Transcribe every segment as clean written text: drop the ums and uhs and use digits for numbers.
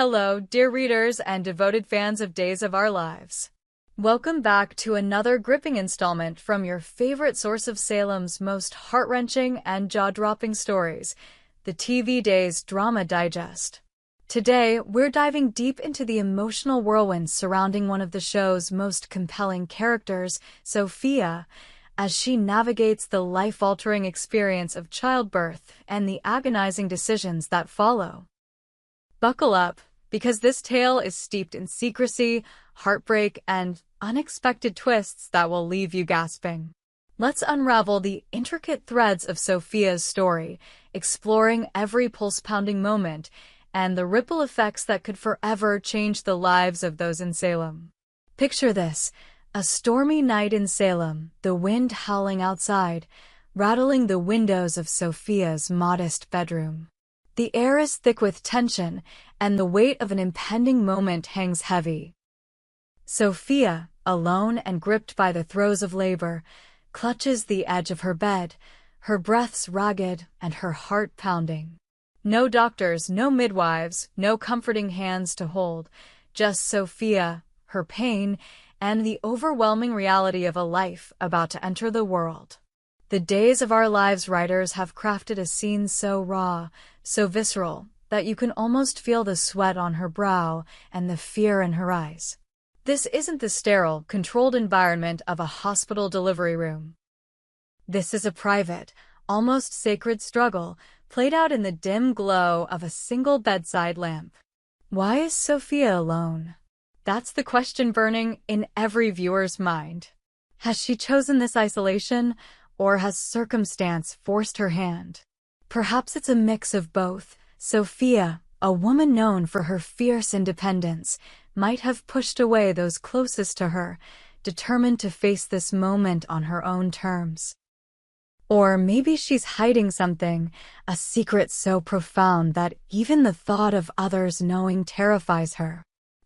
Hello, dear readers and devoted fans of Days of Our Lives. Welcome back to another gripping installment from your favorite source of Salem's most heart-wrenching and jaw-dropping stories, the TV Days Drama Digest. Today, we're diving deep into the emotional whirlwind surrounding one of the show's most compelling characters, Sophia, as she navigates the life-altering experience of childbirth and the agonizing decisions that follow. Buckle up, because this tale is steeped in secrecy, heartbreak, and unexpected twists that will leave you gasping. Let's unravel the intricate threads of Sophia's story, exploring every pulse-pounding moment and the ripple effects that could forever change the lives of those in Salem. Picture this: a stormy night in Salem, the wind howling outside, rattling the windows of Sophia's modest bedroom. The air is thick with tension, and the weight of an impending moment hangs heavy. Sophia, alone and gripped by the throes of labor, clutches the edge of her bed, her breaths ragged and her heart pounding. No doctors, no midwives, no comforting hands to hold, just Sophia, her pain, and the overwhelming reality of a life about to enter the world. The Days of Our Lives writers have crafted a scene so raw, so visceral, that you can almost feel the sweat on her brow and the fear in her eyes. This isn't the sterile, controlled environment of a hospital delivery room. This is a private, almost sacred struggle, played out in the dim glow of a single bedside lamp. Why is Sophia alone? That's the question burning in every viewer's mind. Has she chosen this isolation, or has circumstance forced her hand? Perhaps it's a mix of both. Sophia, a woman known for her fierce independence, might have pushed away those closest to her, determined to face this moment on her own terms. Or maybe she's hiding something, a secret so profound that even the thought of others knowing terrifies her.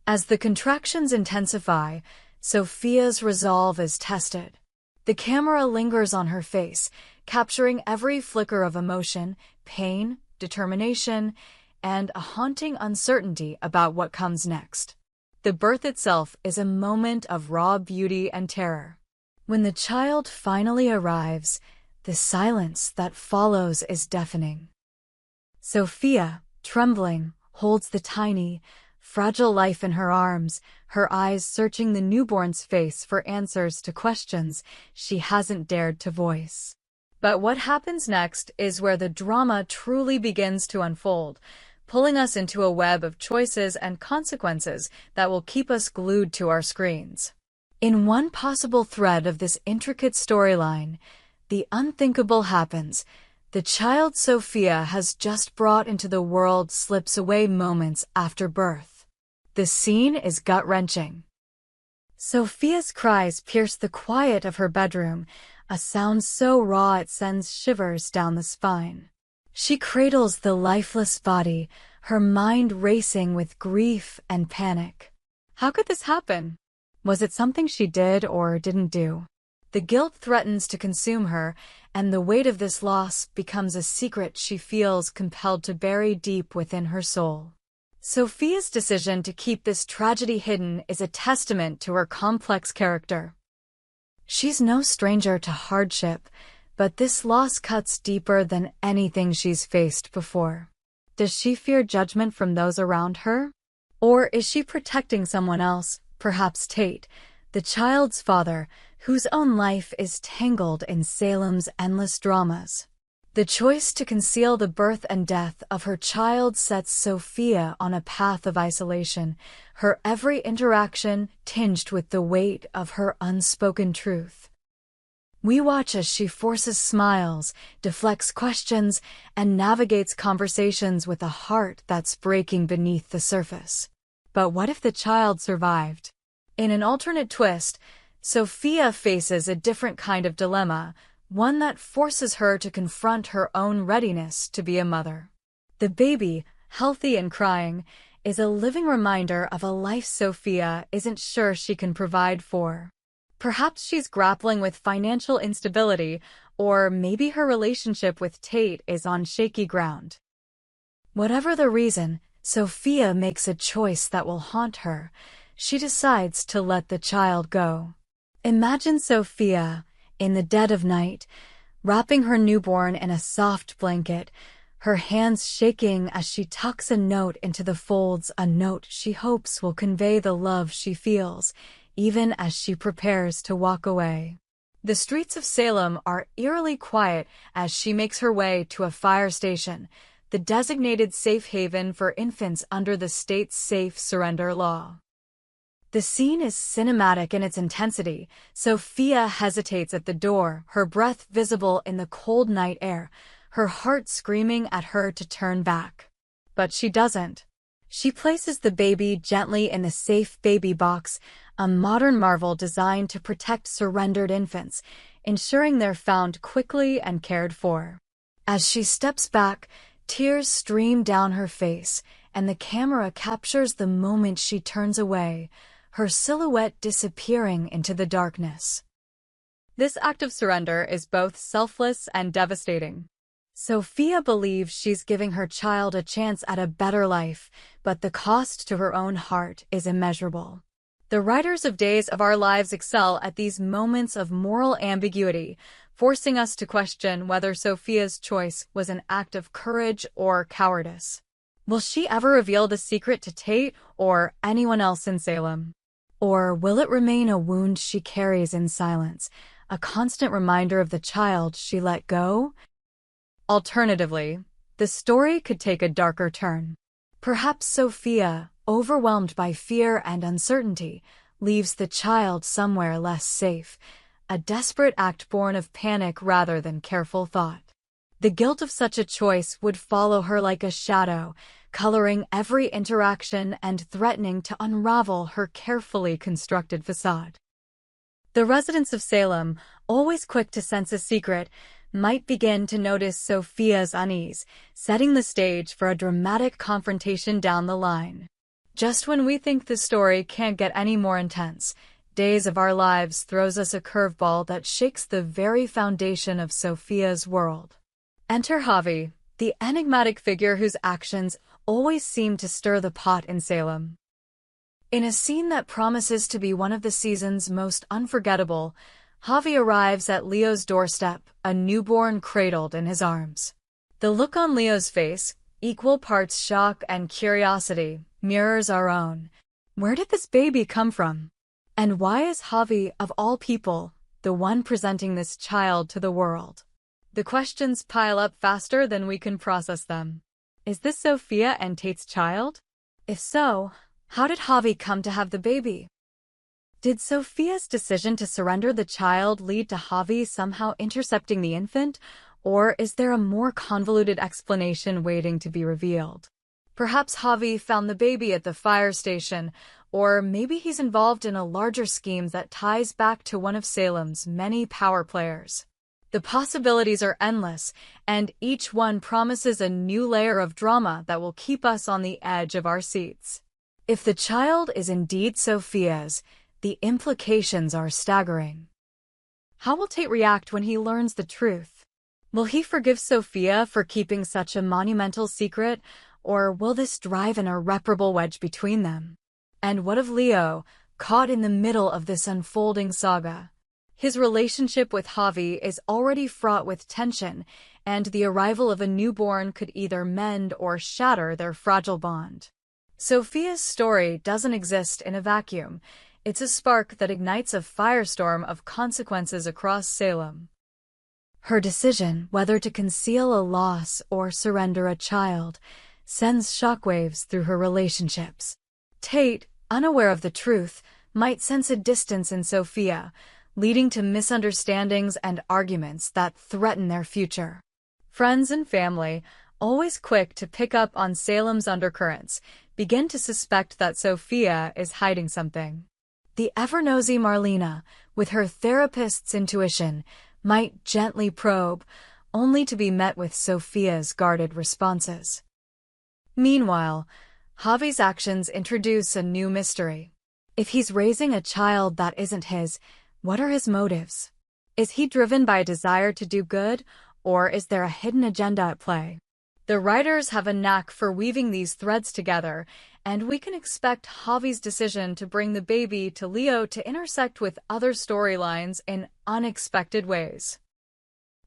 As the contractions intensify, Sophia's resolve is tested. The camera lingers on her face, capturing every flicker of emotion, pain, determination, and a haunting uncertainty about what comes next. The birth itself is a moment of raw beauty and terror. When the child finally arrives, the silence that follows is deafening. Sophia, trembling, holds the tiny, fragile life in her arms, her eyes searching the newborn's face for answers to questions she hasn't dared to voice. But what happens next is where the drama truly begins to unfold, pulling us into a web of choices and consequences that will keep us glued to our screens. In one possible thread of this intricate storyline, the unthinkable happens. The child Sophia has just brought into the world slips away moments after birth. The scene is gut-wrenching. Sophia's cries pierce the quiet of her bedroom, a sound so raw it sends shivers down the spine. She cradles the lifeless body, her mind racing with grief and panic. How could this happen? Was it something she did or didn't do? The guilt threatens to consume her, and the weight of this loss becomes a secret she feels compelled to bury deep within her soul. Sophia's decision to keep this tragedy hidden is a testament to her complex character. She's no stranger to hardship, but this loss cuts deeper than anything she's faced before. Does she fear judgment from those around her? Or is she protecting someone else, perhaps Tate, the child's father, whose own life is tangled in Salem's endless dramas? The choice to conceal the birth and death of her child sets Sophia on a path of isolation, her every interaction tinged with the weight of her unspoken truth. We watch as she forces smiles, deflects questions, and navigates conversations with a heart that's breaking beneath the surface. But what if the child survived? In an alternate twist, Sophia faces a different kind of dilemma, one that forces her to confront her own readiness to be a mother. The baby, healthy and crying, is a living reminder of a life Sophia isn't sure she can provide for. Perhaps she's grappling with financial instability, or maybe her relationship with Tate is on shaky ground. Whatever the reason, Sophia makes a choice that will haunt her. She decides to let the child go. Imagine Sophia, in the dead of night, wrapping her newborn in a soft blanket, her hands shaking as she tucks a note into the folds, a note she hopes will convey the love she feels, even as she prepares to walk away. The streets of Salem are eerily quiet as she makes her way to a fire station, the designated safe haven for infants under the state's safe surrender law. The scene is cinematic in its intensity. Sophia hesitates at the door, her breath visible in the cold night air, her heart screaming at her to turn back. But she doesn't. She places the baby gently in the safe baby box, a modern marvel designed to protect surrendered infants, ensuring they're found quickly and cared for. As she steps back, tears stream down her face, and the camera captures the moment she turns away, her silhouette disappearing into the darkness. This act of surrender is both selfless and devastating. Sophia believes she's giving her child a chance at a better life, but the cost to her own heart is immeasurable. The writers of Days of Our Lives excel at these moments of moral ambiguity, forcing us to question whether Sophia's choice was an act of courage or cowardice. Will she ever reveal the secret to Tate or anyone else in Salem? Or will it remain a wound she carries in silence, a constant reminder of the child she let go? Alternatively, the story could take a darker turn. Perhaps Sophia, overwhelmed by fear and uncertainty, leaves the child somewhere less safe, a desperate act born of panic rather than careful thought. The guilt of such a choice would follow her like a shadow, coloring every interaction and threatening to unravel her carefully constructed facade. The residents of Salem, always quick to sense a secret, might begin to notice Sophia's unease, setting the stage for a dramatic confrontation down the line. Just when we think the story can't get any more intense, Days of Our Lives throws us a curveball that shakes the very foundation of Sophia's world. Enter Javi, the enigmatic figure whose actions always seem to stir the pot in Salem. In a scene that promises to be one of the season's most unforgettable, Javi arrives at Leo's doorstep, a newborn cradled in his arms. The look on Leo's face, equal parts shock and curiosity, mirrors our own. Where did this baby come from? And why is Javi, of all people, the one presenting this child to the world? The questions pile up faster than we can process them. Is this Sophia and Tate's child? If so, how did Javi come to have the baby? Did Sophia's decision to surrender the child lead to Javi somehow intercepting the infant, or is there a more convoluted explanation waiting to be revealed? Perhaps Javi found the baby at the fire station, or maybe he's involved in a larger scheme that ties back to one of Salem's many power players. The possibilities are endless, and each one promises a new layer of drama that will keep us on the edge of our seats. If the child is indeed Sophia's, the implications are staggering. How will Tate react when he learns the truth? Will he forgive Sophia for keeping such a monumental secret, or will this drive an irreparable wedge between them? And what of Leo, caught in the middle of this unfolding saga? His relationship with Javi is already fraught with tension, and the arrival of a newborn could either mend or shatter their fragile bond. Sophia's story doesn't exist in a vacuum. It's a spark that ignites a firestorm of consequences across Salem. Her decision, whether to conceal a loss or surrender a child, sends shockwaves through her relationships. Tate, unaware of the truth, might sense a distance in Sophia, leading to misunderstandings and arguments that threaten their future. Friends and family, always quick to pick up on Salem's undercurrents, begin to suspect that Sophia is hiding something. The ever-nosy Marlena, with her therapist's intuition, might gently probe, only to be met with Sophia's guarded responses. Meanwhile, Javi's actions introduce a new mystery. If he's raising a child that isn't his, what are his motives? Is he driven by a desire to do good, or is there a hidden agenda at play? The writers have a knack for weaving these threads together, and we can expect Javi's decision to bring the baby to Leo to intersect with other storylines in unexpected ways.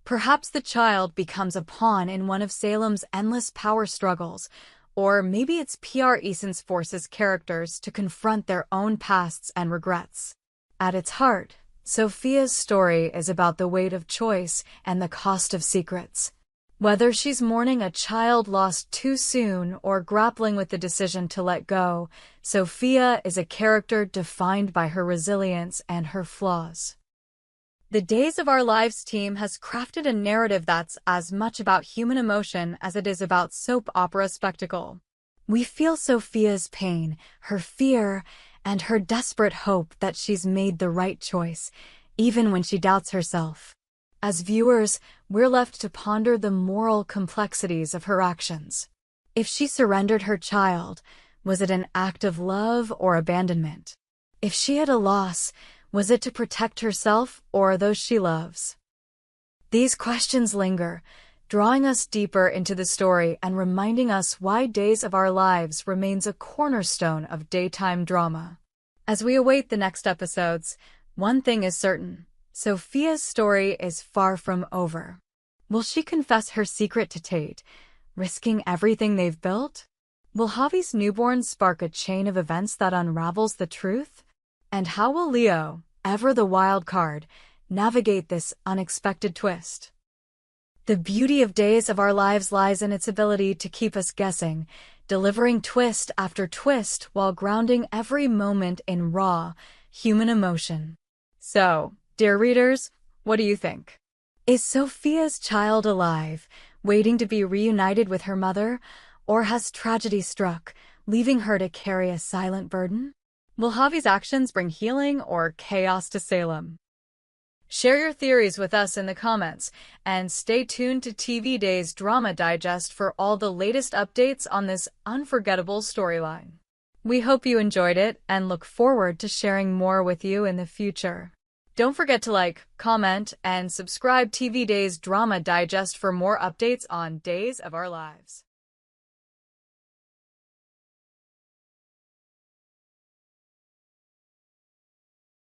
Perhaps the child becomes a pawn in one of Salem's endless power struggles, or maybe it's PR Essence forces characters to confront their own pasts and regrets. At its heart, Sophia's story is about the weight of choice and the cost of secrets. Whether she's mourning a child lost too soon or grappling with the decision to let go, Sophia is a character defined by her resilience and her flaws. The Days of Our Lives team has crafted a narrative that's as much about human emotion as it is about soap opera spectacle. We feel Sophia's pain, her fear, and her desperate hope that she's made the right choice, even when she doubts herself. As viewers, we're left to ponder the moral complexities of her actions. If she surrendered her child, was it an act of love or abandonment? If she had a loss, was it to protect herself or those she loves? These questions linger, drawing us deeper into the story and reminding us why Days of Our Lives remains a cornerstone of daytime drama. As we await the next episodes, one thing is certain: Sophia's story is far from over. Will she confess her secret to Tate, risking everything they've built? Will Javi's newborn spark a chain of events that unravels the truth? And how will Leo, ever the wild card, navigate this unexpected twist? The beauty of Days of Our Lives lies in its ability to keep us guessing, delivering twist after twist while grounding every moment in raw, human emotion. So, dear readers, what do you think? Is Sophia's child alive, waiting to be reunited with her mother, or has tragedy struck, leaving her to carry a silent burden? Will Javi's actions bring healing or chaos to Salem? Share your theories with us in the comments, and stay tuned to TV Days Drama Digest for all the latest updates on this unforgettable storyline. We hope you enjoyed it and look forward to sharing more with you in the future. Don't forget to like, comment, and subscribe TV Days Drama Digest for more updates on Days of Our Lives.